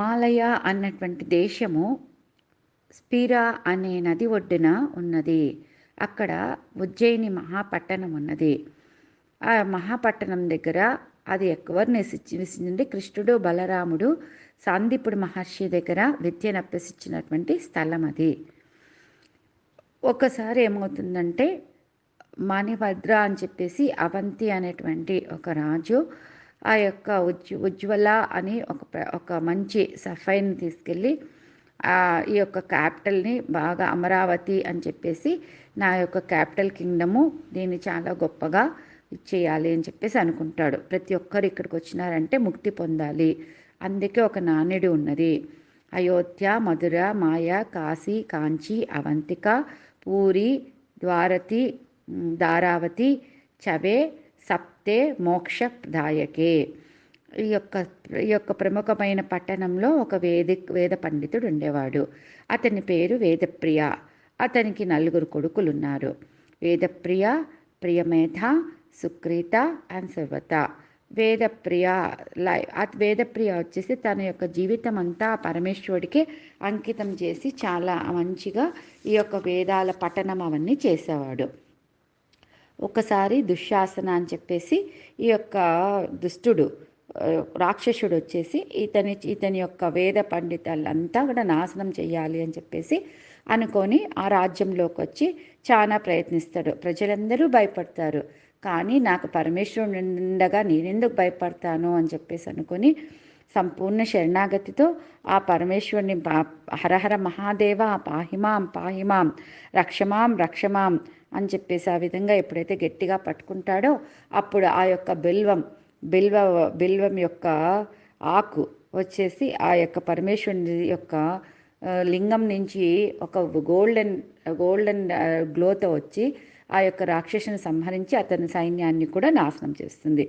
మాలయ అన్నటువంటి దేశము స్పిరా అనే నది ఒడ్డున ఉన్నది. అక్కడ ఉజ్జయిని మహాపట్టణం ఉన్నది. ఆ మహాపట్టణం దగ్గర అది ఎక్కువ నివసించింది. కృష్ణుడు బలరాముడు సాందీపుడు మహర్షి దగ్గర విద్యను అభ్యసించినటువంటి స్థలం అది. ఒకసారి ఏమవుతుందంటే మణిభద్ర అని చెప్పేసి అవంతి అనేటువంటి ఒక రాజు ఆ యొక్క ఉజ్వల అని ఒక మంచి సఫైని తీసుకెళ్ళి ఈ యొక్క క్యాపిటల్ని బాగా అమరావతి అని చెప్పేసి నా యొక్క క్యాపిటల్ కింగ్డము దీన్ని చాలా గొప్పగా ఇచ్చేయాలి అని చెప్పేసి అనుకుంటాడు. ప్రతి ఒక్కరు ఇక్కడికి వచ్చినారంటే ముక్తి పొందాలి. అందుకే ఒక నానుడి ఉన్నది. అయోధ్య, మధుర, మాయ, కాశీ, కాంచి, అవంతిక, పూరి, ద్వారతి, ధారావతి, చవే సప్తే మోక్షప్రదాయకే. ఈ యొక్క ప్రముఖమైన పట్టణంలో ఒక వేద పండితుడు ఉండేవాడు. అతని పేరు వేదప్రియ. అతనికి 4 కొడుకులున్నారు. వేదప్రియ, ప్రియమేధ, సుక్రీత అండ్ సువ్రత. వేదప్రియ వచ్చేసి తన యొక్క జీవితం అంతా పరమేశ్వరుడికి అంకితం చేసి చాలా మంచిగా ఈ యొక్క వేదాల పఠనం అవన్నీ చేసేవాడు. ఒకసారి దుశ్శాసన అని చెప్పేసి ఈ యొక్క దుష్టుడు రాక్షసుడు వచ్చేసి ఇతని యొక్క వేద పండితులంతా కూడా నాశనం చేయాలి అని చెప్పేసి అనుకొని ఆ రాజ్యంలోకి వచ్చి చాలా ప్రయత్నిస్తాడు. ప్రజలందరూ భయపడతారు. కానీ నాకు పరమేశ్వరుడు ఉండగా నేనెందుకు భయపడతాను అని చెప్పేసి అనుకొని సంపూర్ణ శరణాగతితో ఆ పరమేశ్వరుని హరహర మహాదేవ పాహిమాం పాహిమాం రక్షమాం రక్షమాం అని చెప్పేసి ఆ విధంగా ఎప్పుడైతే గట్టిగా పట్టుకుంటాడో అప్పుడు ఆ యొక్క బిల్వం యొక్క ఆకు వచ్చేసి ఆ యొక్క పరమేశ్వరుని యొక్క లింగం నుంచి ఒక గోల్డెన్ గ్లోతో వచ్చి ఆ యొక్క రాక్షసుని సంహరించి అతని సైన్యాన్ని కూడా నాశనం చేస్తుంది.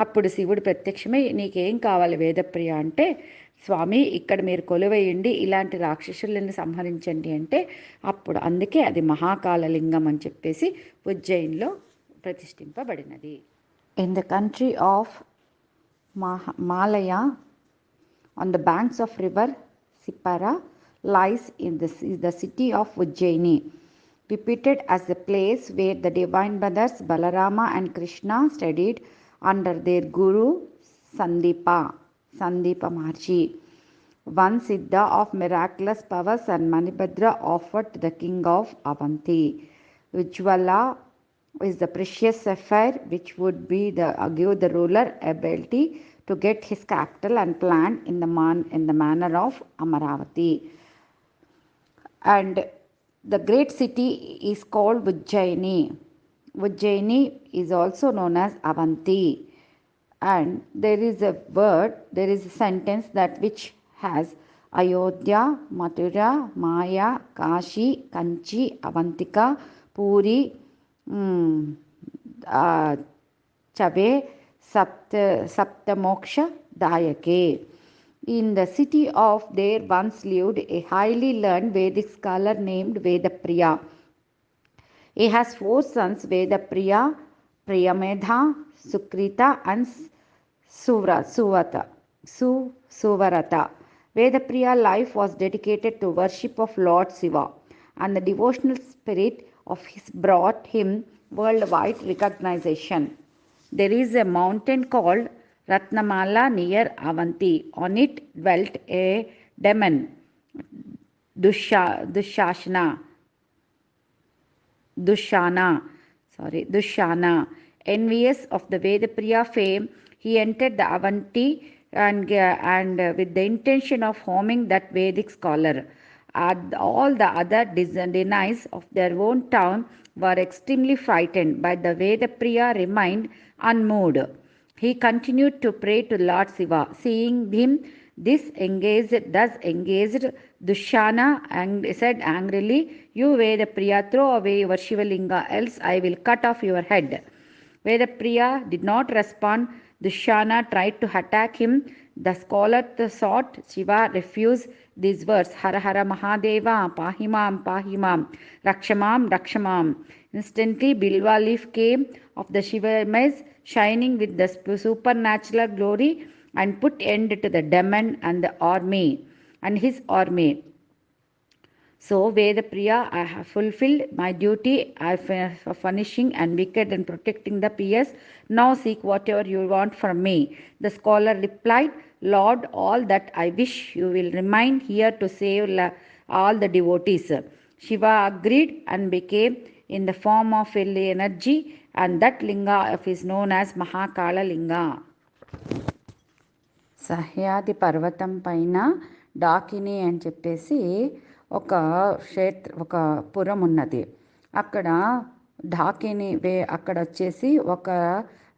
అప్పుడు శివుడు ప్రత్యక్షమై నీకేం కావాలి వేదప్రియ అంటే, స్వామి ఇక్కడ మీరు కొలువేయండి, ఇలాంటి రాక్షసులను సంహరించండి అంటే అప్పుడు అందుకే అది మహాకాల లింగం అని చెప్పేసి ఉజ్జయిన్లో ప్రతిష్ఠింపబడినది. In the country of Malaya, on the banks of river Sipara, lies in the city of Ujjaini, reputed as the place where the divine brothers Balarama and Krishna studied under their guru Sandeepa Maharshi. One Siddha of miraculous powers and Manibhadra offered to the king of Avanti. Ujjwala is the precious sapphire which would give the ruler ability to get his capital and plan in the manner of Amaravati. And the great city is called Ujjaini. Ujjaini is also known as Avanti. And there is a sentence that which has Ayodhya, Mathura, Maya, Kashi, Kanchi, Avantika, Puri, Chave Saptamoksha Dayake. In the city of there once lived a highly learned Vedic scholar named Vedapriya. He has 4 sons, Vedapriya, Priyamedha, Sukrita and Suvarata. Vedapriya's life was dedicated to worship of Lord Shiva, and the devotional spirit of his brought him worldwide recognition. There is a mountain called Ratnamala near Avanti. On it dwelt a demon, Dushana. Envious of the Vedapriya fame, he entered the Avanti and with the intention of harming that Vedic scholar. All the other denies of their own town were extremely frightened, but the Vedapriya remained unmoved. He continued to pray to Lord Shiva. Seeing him thus engaged, Dushana said angrily, "You Vedapriya, throw away your Shivalinga, else I will cut off your head." Vedapriya did not respond. Dushana tried to attack him. The scholar sought Shiva refused these words, Hara Hara Mahadeva, Pahimam, Pahimam, Rakshamam, Rakshamam. Instantly, Bilva leaf came of the Shiva image, shining with the supernatural glory, and put end to the demon and the army and his army. So, Vedapriya, I have fulfilled my duty of punishing and wicked and protecting the pious. Now seek whatever you want from me. The scholar replied, Lord, all that I wish you will remain here to save all the devotees. Shiva agreed and became in the form of energy, and that linga is known as Mahakala Linga. సహ్యాది పర్వతం పైన డాకిని అని చెప్పేసి ఒక పురం ఉన్నది. అక్కడ డాకిని అక్కడ వచ్చేసి ఒక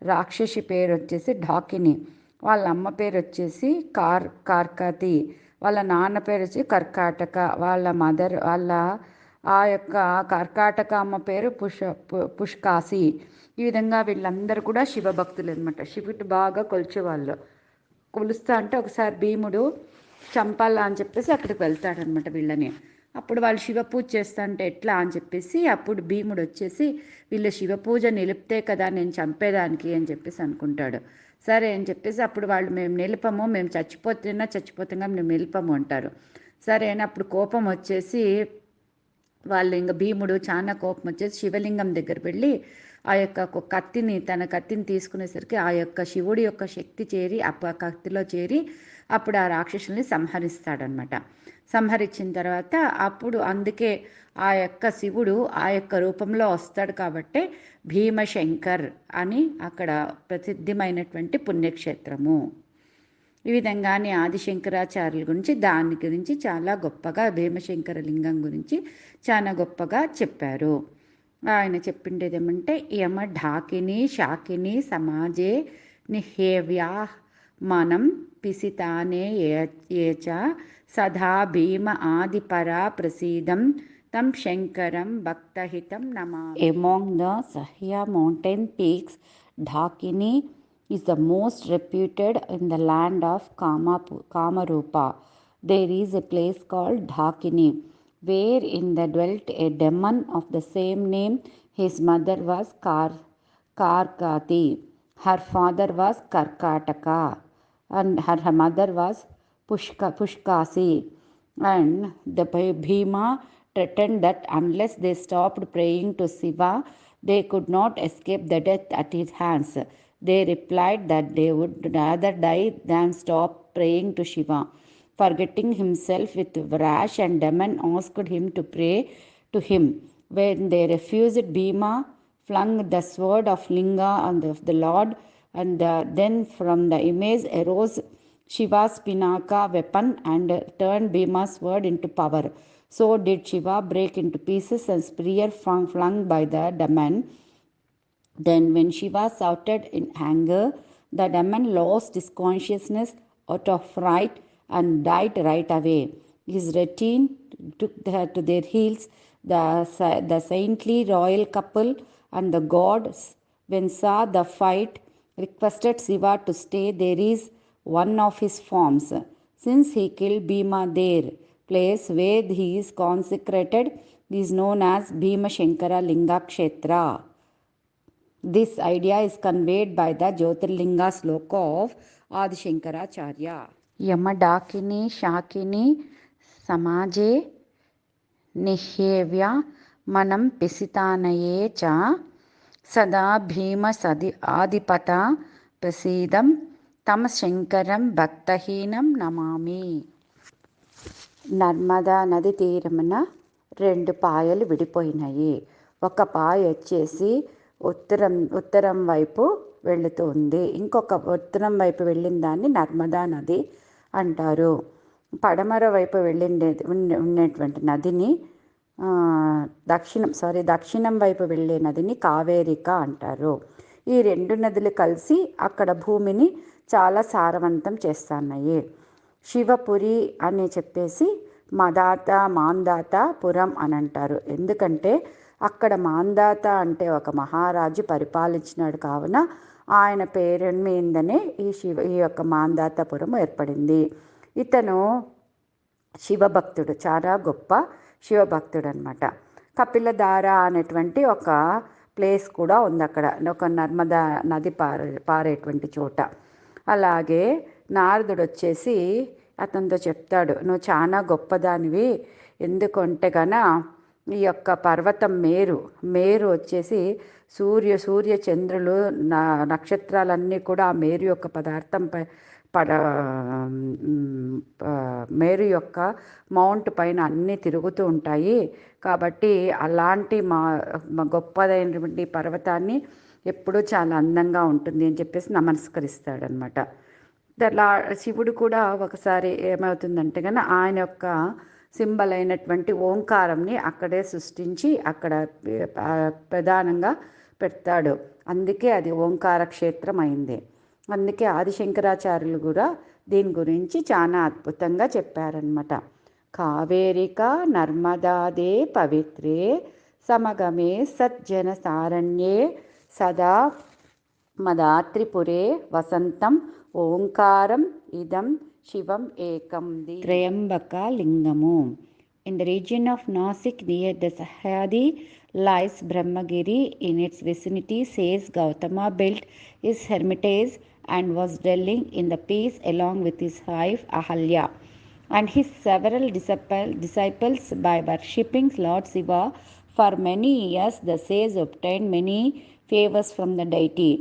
రాక్షసి పేరు వచ్చేసి డాకిని, వాళ్ళ అమ్మ పేరు వచ్చేసి కార్కతి, వాళ్ళ నాన్న పేరు వచ్చి కర్కాటక, వాళ్ళ ఆ యొక్క కర్కాటక అమ్మ పేరు పుష్కాసి. ఈ విధంగా వీళ్ళందరూ కూడా శివభక్తులు అనమాట. శివుడు బాగా కొలిచేవాళ్ళు. కొలుస్తా అంటే ఒకసారి భీముడు చంపాలా అని చెప్పేసి అక్కడికి వెళ్తాడనమాట వీళ్ళని. అప్పుడు వాళ్ళు శివ పూజ చేస్తా అంటే ఎట్లా అని చెప్పేసి అప్పుడు భీముడు వచ్చేసి వీళ్ళు శివ పూజ నిలిపితే కదా నేను చంపేదానికి అని చెప్పేసి అనుకుంటాడు. సరే అని చెప్పేసి అప్పుడు వాళ్ళు మేము నిలపము, మేము చచ్చిపోతున్నా మేము నిలపము అంటారు. సరే అని అప్పుడు కోపం వచ్చేసి వాళ్ళు ఇంకా భీముడు చాలా కోపం వచ్చేసి శివలింగం దగ్గర వెళ్ళి ఆ యొక్క తన కత్తిని తీసుకునేసరికి ఆ యొక్క శివుడి యొక్క శక్తి చేరి ఆ కత్తిలో చేరి అప్పుడు ఆ రాక్షసుల్ని సంహరిస్తాడనమాట. సంహరించిన తర్వాత అప్పుడు అందుకే ఆ యొక్క శివుడు ఆ యొక్క రూపంలో వస్తాడు కాబట్టి భీమశంకర్ అని అక్కడ ప్రసిద్ధమైనటువంటి పుణ్యక్షేత్రము. ఈ విధంగానే ఆదిశంకరాచార్యుల గురించి దాని గురించి చాలా గొప్పగా భీమశంకర లింగం గురించి చాలా గొప్పగా చెప్పారు. ఆయన చెప్పిండేది ఏమంటే యమ ఢాకిని శాకిని సమాజే నిహేవ్యా మనం పిసితానే ఏచ సదా భీమ ఆదిపరా ప్రసీదం తం Shankaram భక్తహితం నమా. Among the Sahya mountain peaks, Dhakini is the most reputed in the land of Kamarupa. There is a place called Dhakini, wherein there dwelt a demon of the same name. His mother was Karkati, her father was Karkataka, and her mother was Pushkasi. And the Bhima threatened that unless they stopped praying to Shiva, they could not escape the death at his hands. They replied that they would rather die than stop praying to Shiva. Forgetting himself with rash, and demon asked him to pray to him. When they refused, Bhima flung the sword of Linga and of the Lord, and then from the image arose Shiva's Pinaka weapon and turned Bhima's sword into power. So did Shiva break into pieces and spear flung by the demon. Then when Shiva shouted in anger, the demon lost his consciousness out of fright and died right away. His retinue took to their heels. The saintly royal couple and the gods, when saw the fight, requested Shiva to stay. There is one of his forms, since he killed Bhima there. Place where he is consecrated is known as Bhimashankara Linga Kshetra. This idea is conveyed by the Jyotirlinga sloka of Adi Shankaracharya. Yamadakini Shakini Samaje Nihyevya Manam Pisitanaye Cha Sada Bhima Sadi Adipata Prasidam Tam Shankaram Bhaktahinam Namami. Narmada నది తీరమున 2 పాయలు విడిపోయినాయి. ఒక పాయ వచ్చేసి ఉత్తరం వైపు వెళుతుంది, ఇంకొక ఉత్తరం వైపు వెళ్ళిన దాన్ని నర్మదా నది అంటారు. పడమర వైపు ఉన్నటువంటి నదిని దక్షిణం వైపు వెళ్ళే నదిని కావేరిక అంటారు. ఈ 2 నదులు కలిసి అక్కడ భూమిని చాలా సారవంతం చేస్తున్నాయి. శివపురి అని చెప్పేసి మాందాత పురం అని అంటారు. ఎందుకంటే అక్కడ మాందాత అంటే ఒక మహారాజు పరిపాలించినాడు కావున ఆయన పేరు మీదనే ఈ యొక్క మాందాతపురం ఏర్పడింది. ఇతను శివభక్తుడు, చాలా గొప్ప శివభక్తుడు అనమాట. కపిలధార అనేటువంటి ఒక ప్లేస్ కూడా ఉంది అక్కడ, ఒక నర్మదా నది పారేటువంటి చోట. అలాగే నారదుడు వచ్చేసి అతనితో చెప్తాడు, నువ్వు చాలా గొప్పదానివి, ఎందుకంటే ఈ యొక్క పర్వతం మేరు వచ్చేసి సూర్య చంద్రులు నక్షత్రాలన్నీ కూడా ఆ మేరు యొక్క పదార్థంపై మేరు యొక్క మౌంట్ పైన అన్నీ తిరుగుతూ ఉంటాయి. కాబట్టి అలాంటి గొప్పదైనటువంటి పర్వతాన్ని ఎప్పుడూ చాలా అందంగా ఉంటుంది అని చెప్పేసి నమస్కరిస్తాడనమాట. శివుడు కూడా ఒకసారి ఏమవుతుందంటే ఆయన యొక్క సింబల్ అయినటువంటి ఓంకారంని అక్కడే సృష్టించి అక్కడ ప్రధానంగా పెడతాడు. అందుకే అది ఓంకార క్షేత్రం అయింది. అందుకే ఆదిశంకరాచార్యులు కూడా దీని గురించి చాలా అద్భుతంగా చెప్పారనమాట. కావేరిక నర్మదాదే పవిత్రే సమగమే సజ్జన సారణ్యే సదా మదాత్రిపురే వసంతం ఓంకారం ఇదం శివం ఏకం ది త్రయంబక లింగము. In the region of Nasik near the Sahyadri lies Brahmagiri. In its vicinity, says Gautama built his hermitage and was dwelling in the peace along with his wife Ahalya and his several disciples. By worshipping Lord Shiva for many years, the sage obtained many favors from the deity.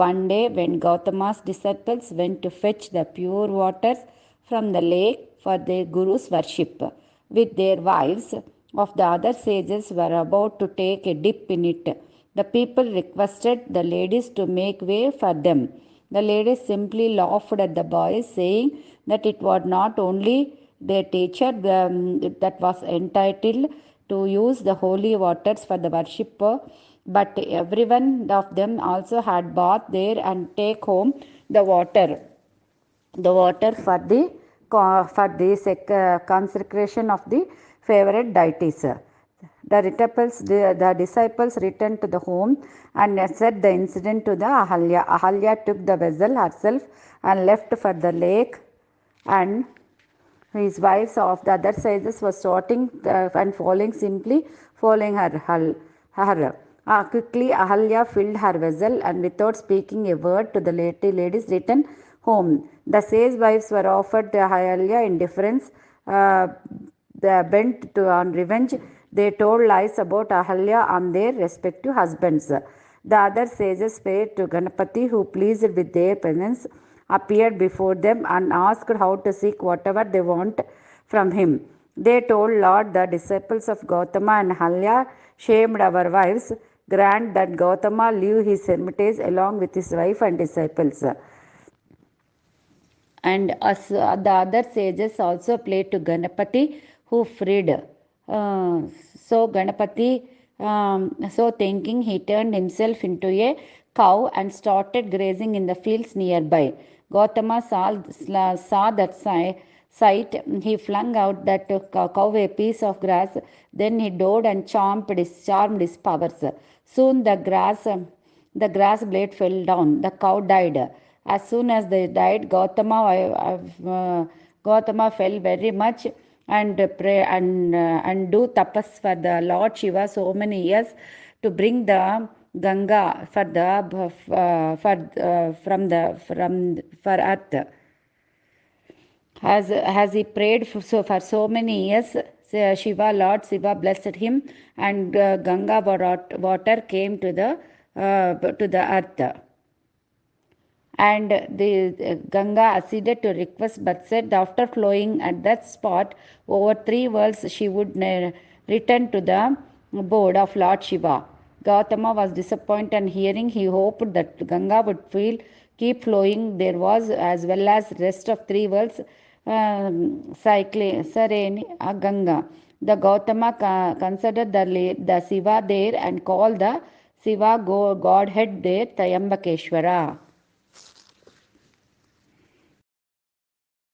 One day, when Gautama's disciples went to fetch the pure waters from the lake for their guru's worship, with their wives of the other sages were about to take a dip in it. The people requested the ladies to make way for them. The ladies simply laughed at the boys, saying that it was not only their teacher that was entitled to use the holy waters for the worship, but everyone of them also had bath there and take home the water for the consecration of the favorite deities. The disciples returned to the home and said the incident to the Ahalya. Ahalya took the vessel herself and left for the lake, and his wives of the other sages were sorting and simply following her. Quickly Ahalya filled her vessel and without speaking a word to the ladies returned home. The sage wives were offered the Ahalya indifference, bent on revenge. They told lies about Ahalya on their respective husbands. The other sages prayed to Ganapati, who, pleased with their presence, appeared before them and asked how to seek whatever they want from him. They told Lord, the disciples of Gautama and Ahalya shamed our wives. Grant that Gautama leave his hermitage along with his wife and disciples. And the other sages also prayed to Ganapati, who freed. So Ganapati, so thinking, he turned himself into a cow and started grazing in the fields nearby. Gautama saw that sight. He flung out that cow a piece of grass. Then he dove and charmed his powers. Soon the grass blade fell down. The cow died. As soon as they died, Gautama fell very much and pray and do tapas for the Lord Shiva so many years to bring the Ganga for earth. As he prayed for so many years, Lord Shiva blessed him, and Ganga water came to the earth. And the Ganga acceded to request, but said after flowing at that spot over 3 worlds, she would return to the abode of Lord Shiva. Gautama was disappointed, and hearing, he hoped that Ganga would keep flowing. There was, as well as rest of 3 worlds, Sareni Ganga. The Gautama considered the Shiva there and called the Shiva Godhead there Trayambakeshwara.